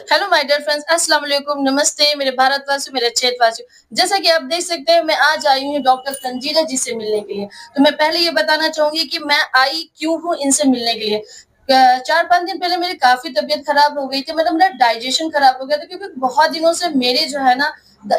Hello my dear friends, अस्सलाम वालेकुम, नमस्ते मेरे भारतवासियों, मेरे क्षेत्रवासियों। जैसा कि आप देख सकते हैं, मैं आज आई हूँ डॉक्टर तंजीला जी से मिलने के लिए। तो मैं पहले ये बताना चाहूंगी कि मैं आई क्यों हूँ इनसे मिलने के लिए। 4-5 दिन पहले मेरी काफी तबीयत खराब हो गई थी, मतलब मेरा डाइजेशन खराब हो गया था, क्योंकि बहुत दिनों से मेरे जो है ना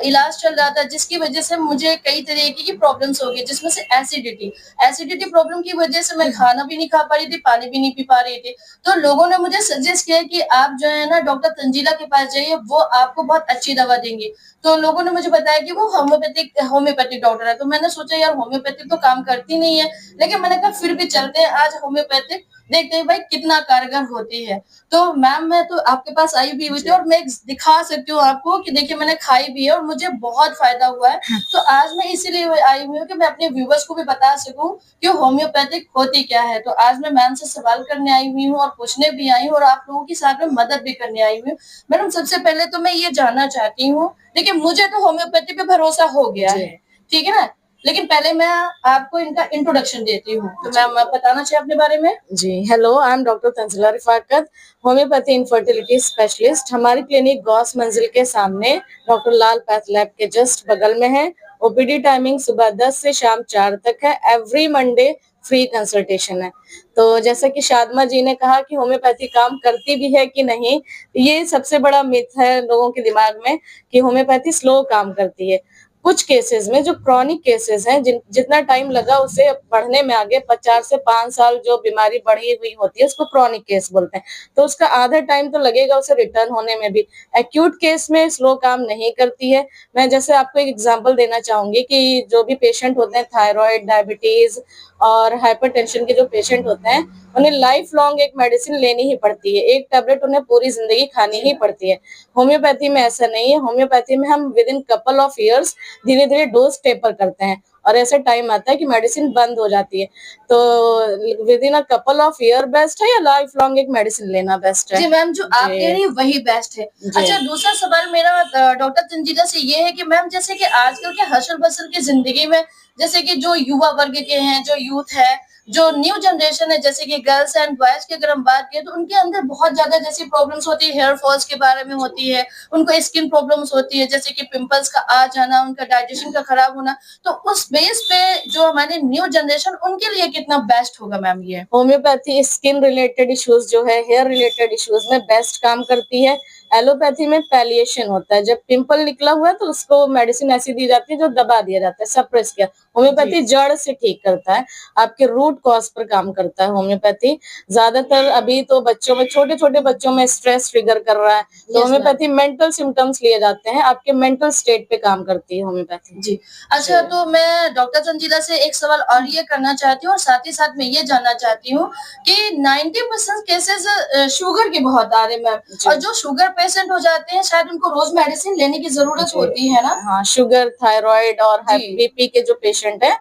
इलाज चल रहा था, जिसकी वजह से मुझे कई तरीके की प्रॉब्लम्स हो गई, जिसमें से एसिडिटी प्रॉब्लम की वजह से मैं खाना भी नहीं खा पा रही थी, पानी भी नहीं पी पा रही थी। तो लोगों ने मुझे सजेस्ट किया कि आप जो है ना डॉक्टर तंजीला के पास जाइए, वो आपको बहुत अच्छी दवा देंगे। तो लोगों ने मुझे बताया कि वो होम्योपैथिक डॉक्टर है। तो मैंने सोचा यार होम्योपैथिक तो काम करती नहीं है, लेकिन मैंने कहा फिर भी चलते हैं आज होम्योपैथिक, देखते हैं भाई कितना कारगर होती है। तो मैम मैं तो आपके पास आई भी हुई थी और मैं दिखा सकती हूँ आपको कि देखिए मैंने खाई भी है और मुझे बहुत फायदा हुआ है। तो आज मैं इसीलिए आई हुई हूँ कि मैं अपने व्यूवर्स को भी बता सकूं कि होम्योपैथिक होती क्या है। तो आज मैं मैम से सवाल करने आई हुई हूँ और पूछने भी आई हूँ और आप लोगों की साथ में मदद भी करने आई हुई हूँ। मैडम सबसे पहले तो मैं ये जानना चाहती हूँ, देखिए मुझे तो होम्योपैथी पे भरोसा हो गया है, ठीक है ना? लेकिन पहले मैं आपको इनका इंट्रोडक्शन देती हूँ। तो मैम आप बताना चाहिए अपने बारे में। जी hello, I am doctor Tanzila Rifaqat, homeopathy infertility specialist. हमारी क्लिनिक गौस मंजिल के सामने डॉक्टर लाल पैथ लैब के जस्ट बगल में है। ओपीडी टाइमिंग सुबह 10 से शाम 4 तक है। एवरी मंडे फ्री कंसल्टेशन है। तो जैसा कि शादमा जी ने कहा कि होम्योपैथी काम करती भी है कि नहीं, ये सबसे बड़ा मिथ है लोगों के दिमाग में कि होम्योपैथी स्लो काम करती है। कुछ केसेस में जो क्रॉनिक केसेस हैं, जितना टाइम लगा उसे बढ़ने में आगे 50 से 5 साल जो बीमारी बढ़ी हुई होती है उसको क्रॉनिक केस बोलते हैं। तो उसका आधा टाइम तो लगेगा उसे रिटर्न होने में भी। एक्यूट केस में स्लो काम नहीं करती है। मैं जैसे आपको एक एग्जांपल देना चाहूंगी कि जो भी पेशेंट होते हैं थायराइड, डायबिटीज और हाइपरटेंशन के जो पेशेंट होते हैं, उन्हें लाइफ लॉन्ग एक मेडिसिन लेनी ही पड़ती है। एक टैबलेट उन्हें पूरी जिंदगी खानी ही पड़ती है। होम्योपैथी में ऐसा नहीं है। होम्योपैथी में हम with in couple of years धीरे धीरे डोज टेपर करते हैं और ऐसा टाइम आता है कि मेडिसिन बंद हो जाती है। तो with in a couple of year best है या लाइफ लॉन्ग एक मेडिसिन लेना बेस्ट है? जी मैम, जो आप कह रही है वही बेस्ट है। अच्छा, दूसरा सवाल मेरा डॉक्टर तंजीला से ये है कि मैम जैसे कि आजकल के हसल बसल की जिंदगी में, जैसे कि जो युवा वर्ग के हैं, जो यूथ है, जो न्यू जनरेशन है, जैसे कि गर्ल्स एंड बॉयज की अगर हम बात करें, तो उनके अंदर बहुत ज्यादा जैसी प्रॉब्लम्स होती है, हेयर फॉल्स के बारे में होती है, उनको स्किन प्रॉब्लम्स होती है, जैसे कि पिंपल्स का आ जाना, उनका डाइजेशन का खराब होना। तो उस बेस पे जो हमारे न्यू जनरेशन, उनके लिए कितना बेस्ट होगा मैम ये? होम्योपैथी स्किन रिलेटेड इश्यूज जो है, हेयर रिलेटेड इश्यूज में बेस्ट काम करती है। एलोपैथी में पैलिएशन होता है। जब पिंपल निकला हुआ है तो उसको मेडिसिन ऐसी दी जाती है जो दबा दिया जाता है, सप्रेस किया। होम्योपैथी जड़ से ठीक करता है, आपके रूट कॉज पर काम करता है होम्योपैथी। ज्यादातर अभी तो बच्चों में, छोटे छोटे बच्चों में स्ट्रेस ट्रिगर कर रहा है, तो होम्योपैथी मेंटल सिम्टम्स लिए जाते हैं, आपके मेंटल स्टेट पे काम करती है होम्योपैथी। जी। अच्छा, तो मैं डॉक्टर संजीला से एक सवाल और ये करना चाहती हूँ और साथ ही साथ मैं ये जानना चाहती हूँ कि 90% केसेस शुगर के बहुत आ रहे हैं मैम, और जो शुगर पेशेंट हो जाते हैं शायद उनको रोज मेडिसिन लेने की जरूरत होती है ना? हाँ, शुगर, थायराइड और बीपी के जो पेशेंट है,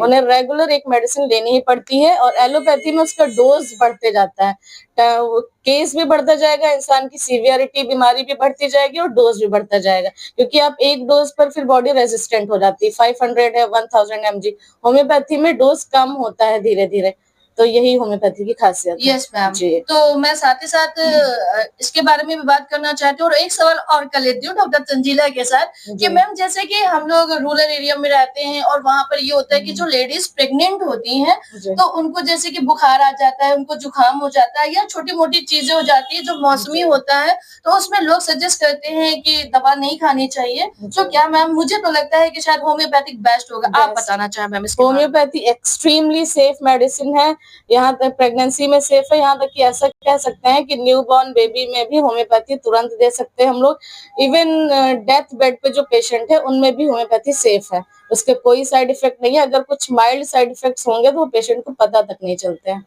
उन्हें रेगुलर एक मेडिसिन लेनी ही पड़ती है और एलोपैथी में उसका डोज बढ़ते जाता है। केस भी बढ़ता जाएगा, इंसान की सीवियरिटी, बीमारी भी बढ़ती जाएगी और डोज भी बढ़ता जाएगा, क्योंकि आप एक डोज पर फिर बॉडी रेजिस्टेंट हो जाती है। 500 है, 1000 mg। होम्योपैथी में डोज कम होता है धीरे धीरे। तो यही होम्योपैथी की खासियत है। Yes ma'am. तो मैं साथ ही साथ इसके बारे में भी बात करना चाहती हूँ और एक सवाल और कर लेती हूँ डॉक्टर तंजीला के साथ कि मैम जैसे कि हम लोग रूरल एरिया में रहते हैं और वहां पर ये होता है कि जो लेडीज प्रेग्नेंट होती हैं, तो उनको जैसे कि बुखार आ जाता है, उनको जुकाम हो जाता है या छोटी मोटी चीजें हो जाती है जो मौसमी होता है, तो उसमें लोग सजेस्ट करते हैं कि दवा नहीं खानी चाहिए। तो क्या मैम, मुझे तो लगता है कि शायद होम्योपैथिक बेस्ट होगा, आप बताना चाहें मैम इसके बारे में। होम्योपैथी एक्सट्रीमली सेफ मेडिसिन है। यहाँ तक प्रेगनेंसी में सेफ है, यहाँ तक कि ऐसा कह सकते हैं कि न्यूबॉर्न बेबी में भी होम्योपैथी तुरंत दे सकते हैं हम लोग। इवन डेथ बेड पे जो पेशेंट है उनमें भी होम्योपैथी सेफ है। उसके कोई साइड इफेक्ट नहीं है। अगर कुछ माइल्ड साइड इफेक्ट्स होंगे तो वो पेशेंट को पता तक नहीं चलते हैं।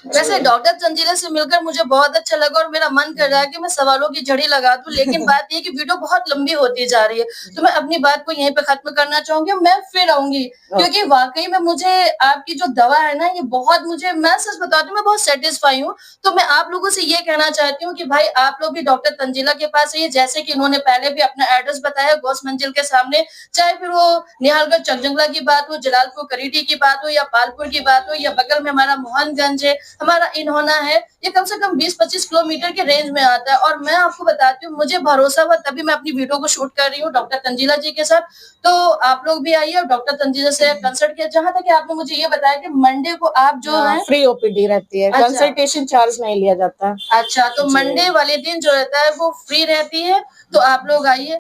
वैसे डॉक्टर तंजीला से मिलकर मुझे बहुत अच्छा लगा और मेरा मन कर रहा है कि मैं सवालों की झड़ी लगा दूं, लेकिन बात ये कि वीडियो बहुत लंबी होती जा रही है, तो मैं अपनी बात को यहीं पे खत्म करना चाहूंगी। मैं फिर आऊंगी, क्योंकि वाकई में मुझे आपकी जो दवा है ना, ये बहुत, मुझे, मैं सच बताती हूँ, मैं बहुत सेटिस्फाई हूँ। तो मैं आप लोगों से ये कहना चाहती हूँ कि भाई आप लोग भी डॉक्टर तंजीला के पास आइए, जैसे कि इन्होंने पहले भी अपना एड्रेस बताया गौस मंजिल के सामने, चाहे फिर वो निहालगढ़ चकजंगला की बात हो, जलालपुर करीटी की बात हो, या पालपुर की बात हो, या बगल में हमारा मोहनगंज है, हमारा इन्होना है, ये कम से कम 20-25 किलोमीटर के रेंज में आता है। और मैं आपको बताती हूँ, मुझे भरोसा हुआ तभी मैं अपनी वीडियो को शूट कर रही हूँ डॉक्टर तंजीला जी के साथ। तो आप लोग भी आइए और डॉक्टर तंजीला से कंसल्ट किया। जहाँ तक कि आपने मुझे ये बताया कि मंडे को आप जो है फ्री ओपीडी रहती है, अच्छा। कंसल्टेशन चार्ज नहीं लिया जाता। अच्छा, तो जी। मंडे वाले दिन जो रहता है वो फ्री रहती है, तो आप लोग आइए।